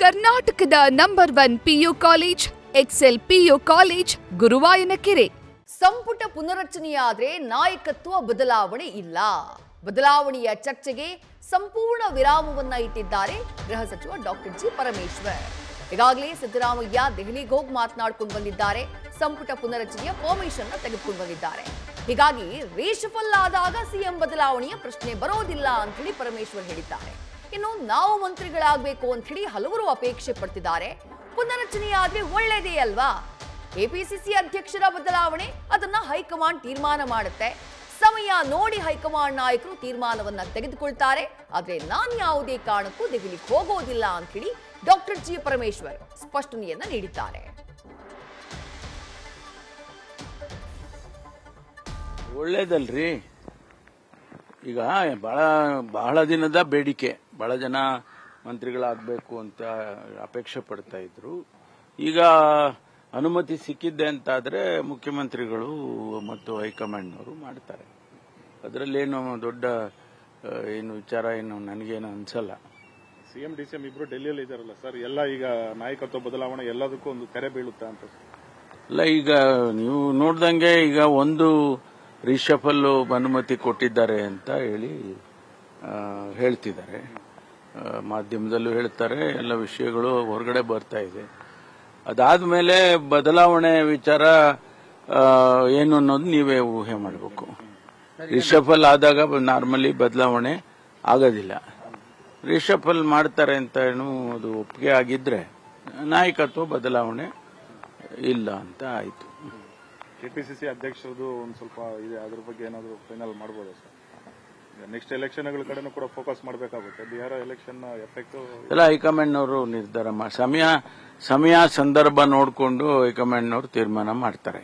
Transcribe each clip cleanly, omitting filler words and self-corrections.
ಕರ್ನಾಟಕದ number 1 PU college Excel PU college Guruvayanakere. ಸಂಪುಟ ಪುನರಚನೆಯಾದ್ರೆ ನಾಯಕತ್ವ ಬದಲಾವಣೆ ಇಲ್ಲ. ಬದಲಾವಣೆಯ ಚರ್ಚೆಗೆ ಸಂಪೂರ್ಣ ವಿರಾಮವನ್ನ ಇಟ್ಟಿದ್ದಾರೆ ಗೃಹ ಸಚಿವ ಡಾಕ್ಟರ್ ಜಿ ಪರಮೇಶ್ವರ್. ಈಗಾಗಲೇ ಸಿದ್ದರಾಮಯ್ಯ ದೆಹಲಿಗೆ ಹೋಗಿ ಮಾತನಾಡಿಕೊಂಡು ಬಂದಿದ್ದಾರೆ. ಸಂಪುಟ ಪುನರಚನೆಯ ಪರ್ಮಿಷನ್ ತೆಗೆದುಕೊಂಡು ಬಂದಿದ್ದಾರೆ. ಹೀಗಾಗಿ ರೀಶಫಲ್ ಆದಾಗ ಸಿಎಂ ಬದಲಾವಣೆಯ ಪ್ರಶ್ನೆ ಬರೋದಿಲ್ಲ ಅಂತ ಹೇಳಿ ಪರಮೇಶ್ವರ್ ಹೇಳಿದ್ದಾರೆ. ಇನ್ನು ನಾವು ಮಂತ್ರಿಗಳಾಗಬೇಕು ಅಂತ ಹೇಳಿ ಹಲವರು ಅಪೇಕ್ಷೆ ಪಡ್ತಿದ್ದಾರೆ. ಪುನರಚನೆಯಾದ್ರೆ ಒಳ್ಳೆಯದೇ ಅಲ್ವಾ? ಕೆಪಿಸಿಸಿ ಅಧ್ಯಕ್ಷರ ಬದಲಾವಣೆ ಅದನ್ನ ಹೈಕಮಾಂಡ್ ತೀರ್ಮಾನ ಮಾಡುತ್ತೆ. ಸಮಯ ನೋಡಿ ಹೈಕಮಾಂಡ್ ನಾಯಕರು ತೀರ್ಮಾನವನ್ನ ತೆಗೆದುಕೊಳ್ತಾರೆ. ಆದ್ರೆ ನಾನು ಯಾವುದೇ ಕಾರಣಕ್ಕೂ ದೆಹಲಿಗೆ ಹೋಗೋದಿಲ್ಲ ಅಂತ ಹೇಳಿ ಡಾಕ್ಟರ್ ಜಿ ಪರಮೇಶ್ವರ್ ಸ್ಪಷ್ಟನೆಯನ್ನ ನೀಡಿದ್ದಾರೆ. ಒಳ್ಳೇದಲ್ರಿ. ಈಗ ಬಹಳ ದಿನದ ಬೇಡಿಕೆ, ಬಹಳ ಜನ ಮಂತ್ರಿಗಳಾಗಬೇಕು ಅಂತ ಅಪೇಕ್ಷೆ ಪಡ್ತಾ ಇದ್ರು. ಈಗ ಅನುಮತಿ ಸಿಕ್ಕಿದ್ದೆ ಅಂತಾದ್ರೆ ಮುಖ್ಯಮಂತ್ರಿಗಳು ಮತ್ತು ಹೈಕಮಾಂಡ್ನವರು ಮಾಡ್ತಾರೆ. ಅದರಲ್ಲೇನು ದೊಡ್ಡ ಏನು ವಿಚಾರ ಏನು ನನಗೇನು ಅನ್ಸಲ್ಲ. ಸಿಎಂ ಡಿಸಿಎಂ ಇಬ್ರು ಡೆಲ್ಲಿಯಲ್ಲಿ ಇದಾರಲ್ಲ ಸರ್, ಎಲ್ಲ ಈಗ ನಾಯಕತ್ವ ಬದಲಾವಣೆ ಎಲ್ಲದಕ್ಕೂ ಒಂದು ತೆರೆ ಬೀಳುತ್ತಾ ಅಂತ. ಅಲ್ಲ, ಈಗ ನೀವು ನೋಡ್ದಂಗೆ ಈಗ ಒಂದು ರಿಷಫಲ್ ಅನುಮತಿ ಕೊಟ್ಟಿದ್ದಾರೆ ಅಂತ ಹೇಳಿ ಹೇಳ್ತಿದ್ದಾರೆ. ಮಾಧ್ಯಮದಲ್ಲೂ ಹೇಳ್ತಾರೆ, ಎಲ್ಲ ವಿಷಯಗಳು ಹೊರಗಡೆ ಬರ್ತಾ ಇದೆ. ಅದಾದ್ಮೇಲೆ ಬದಲಾವಣೆ ವಿಚಾರ ಏನು ಅನ್ನೋದು ನೀವೇ ಊಹೆ ಮಾಡಬೇಕು. ರಿಷಫಲ್ ಆದಾಗ ನಾರ್ಮಲಿ ಬದಲಾವಣೆ ಆಗೋದಿಲ್ಲ. ರಿಷಫಲ್ ಮಾಡ್ತಾರೆ ಅಂತ ಏನು ಅದು ಒಪ್ಪಿಗೆ ಆಗಿದ್ರೆ ನಾಯಕತ್ವ ಬದಲಾವಣೆ ಇಲ್ಲ ಅಂತ ಆಯ್ತು. ಕೆಪಿಸಿಸಿ ಅಧ್ಯಕ್ಷರದು ಒಂದು ಸ್ವಲ್ಪ ಇದೆ, ಅದ್ರ ಬಗ್ಗೆ ಏನಾದರೂ ಫೈನಲ್ ಮಾಡಬಹುದಾ ಸರ್? ನೆಕ್ಸ್ಟ್ ಎಲೆಕ್ಷನ್ಗಳ ಕಡೆನೂ ಕೂಡ ಫೋಕಸ್ ಮಾಡಬೇಕಾಗುತ್ತೆ. ಬಿಹಾರ ಎಲೆಕ್ಷನ್ ಎಫೆಕ್ಟ್ ಎಲ್ಲ ಹೈಕಮಾಂಡ್ನವರು ನಿರ್ಧಾರ ಸಮಯ ಸಂದರ್ಭ ನೋಡಿಕೊಂಡು ಹೈಕಮಾಂಡ್ನವರು ತೀರ್ಮಾನ ಮಾಡ್ತಾರೆ.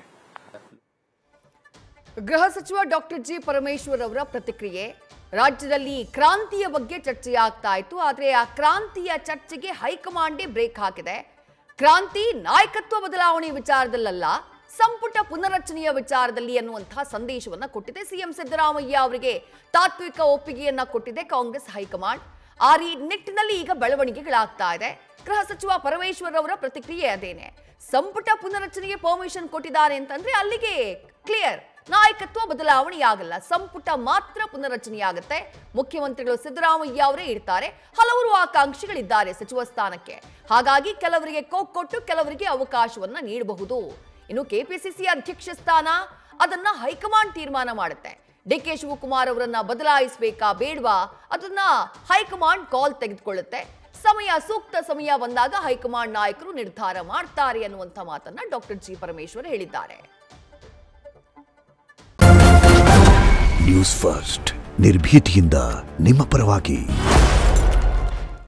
ಗೃಹ ಸಚಿವ ಡಾಕ್ಟರ್ ಜಿ ಪರಮೇಶ್ವರ್ ಅವರ ಪ್ರತಿಕ್ರಿಯೆ. ರಾಜ್ಯದಲ್ಲಿ ಕ್ರಾಂತಿಯ ಬಗ್ಗೆ ಚರ್ಚೆಯಾಗ್ತಾ ಇತ್ತು. ಆದರೆ ಆ ಕ್ರಾಂತಿಯ ಚರ್ಚೆಗೆ ಹೈಕಮಾಂಡೇ ಬ್ರೇಕ್ ಹಾಕಿದೆ. ಕ್ರಾಂತಿ ನಾಯಕತ್ವ ಬದಲಾವಣೆ ವಿಚಾರದಲ್ಲ, ಸಂಪುಟ ಪುನರಚನೆಯ ವಿಚಾರದಲ್ಲಿ ಅನ್ನುವಂತಹ ಸಂದೇಶವನ್ನ ಕೊಟ್ಟಿದೆ. ಸಿಎಂ ಸಿದ್ದರಾಮಯ್ಯ ಅವರಿಗೆ ತಾತ್ವಿಕ ಒಪ್ಪಿಗೆಯನ್ನ ಕೊಟ್ಟಿದೆ ಕಾಂಗ್ರೆಸ್ ಹೈಕಮಾಂಡ್. ಆ ನಿಟ್ಟಿನಲ್ಲಿ ಈಗ ಬೆಳವಣಿಗೆಗಳಾಗ್ತಾ ಇದೆ. ಗೃಹ ಸಚಿವ ಪರಮೇಶ್ವರ್ ಅವರ ಪ್ರತಿಕ್ರಿಯೆ ಅದೇನೆ. ಸಂಪುಟ ಪುನರಚನೆಗೆ ಪರ್ಮಿಷನ್ ಕೊಟ್ಟಿದ್ದಾರೆ ಅಂತಂದ್ರೆ ಅಲ್ಲಿಗೆ ಕ್ಲಿಯರ್, ನಾಯಕತ್ವ ಬದಲಾವಣೆಯಾಗಲ್ಲ, ಸಂಪುಟ ಮಾತ್ರ ಪುನರಚನೆಯಾಗುತ್ತೆ. ಮುಖ್ಯಮಂತ್ರಿಗಳು ಸಿದ್ದರಾಮಯ್ಯ ಅವರೇ ಇರ್ತಾರೆ. ಹಲವರು ಆಕಾಂಕ್ಷಿಗಳಿದ್ದಾರೆ ಸಚಿವ ಸ್ಥಾನಕ್ಕೆ. ಹಾಗಾಗಿ ಕೆಲವರಿಗೆ ಕೊಟ್ಟು ಕೆಲವರಿಗೆ ಅವಕಾಶವನ್ನ ನೀಡಬಹುದು. ಇನ್ನು ಕೆಪಿಸಿಸಿ ಅಧ್ಯಕ್ಷ ಸ್ಥಾನ ಅದನ್ನ ಹೈಕಮಾಂಡ್ ತೀರ್ಮಾನ ಮಾಡುತ್ತೆ. ಡಿಕೆ ಶಿವಕುಮಾರ್ ಅವರನ್ನ ಬದಲಾಯಿಸಬೇಕಾ ಬೇಡವಾ ಅದನ್ನ ಹೈಕಮಾಂಡ್ ಕಾಲ್ ತೆಗೆದುಕೊಳ್ಳುತ್ತೆ. ಸೂಕ್ತ ಸಮಯ ಬಂದಾಗ ಹೈಕಮಾಂಡ್ ನಾಯಕರು ನಿರ್ಧಾರ ಮಾಡ್ತಾರೆ ಅನ್ನುವಂಥ ಮಾತನ್ನ ಡಾಕ್ಟರ್ ಜಿ ಪರಮೇಶ್ವರ್ ಹೇಳಿದ್ದಾರೆ. ನ್ಯೂಸ್ ಫಸ್ಟ್ ನಿರ್ಭೀತಿಯಿಂದ ನಿಮ್ಮ ಪರವಾಗಿ.